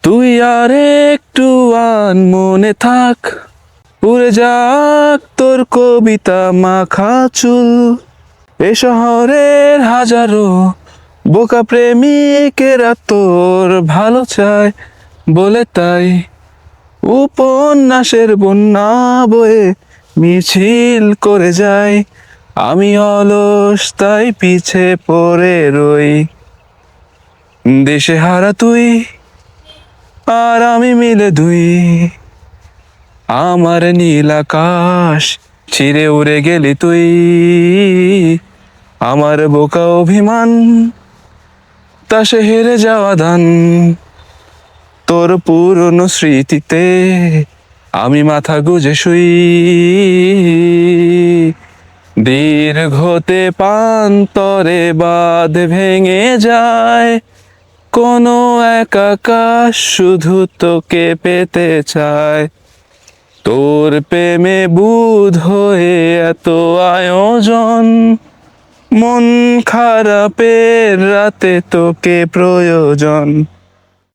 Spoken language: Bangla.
তুই আর একটু মনে থাক, উড়ে যাক তোর কবিতা মাখা চুল। এ শহরের হাজারো বোকা প্রেমিকেরা তোর ভালো চায় বলে তাই উপন্যাসের বন্যা বয়ে মিছিল করে যায়। আমি অলস তাই পিছে পড়ে রই। দেশে হারা তুই আর আমি মিলে দুই, আমার নীল আকাশ ছিঁড়ে উড়ে গেলি তুই। আমার বোকা অভিমান তা সে হেরে যাওয়া দান, তোর পুরনো স্মৃতিতে আমি মাথা গুজে শুই। দীর্ঘতে পান্তরে বাঁধ ভেঙে যায়, কোনো এক আকাশ শুধু তোকে পেতে চায়। তোর প্রেমে বুধ হয়ে এত আয়োজন, মন খারাপের রাতে তোকে প্রয়োজন।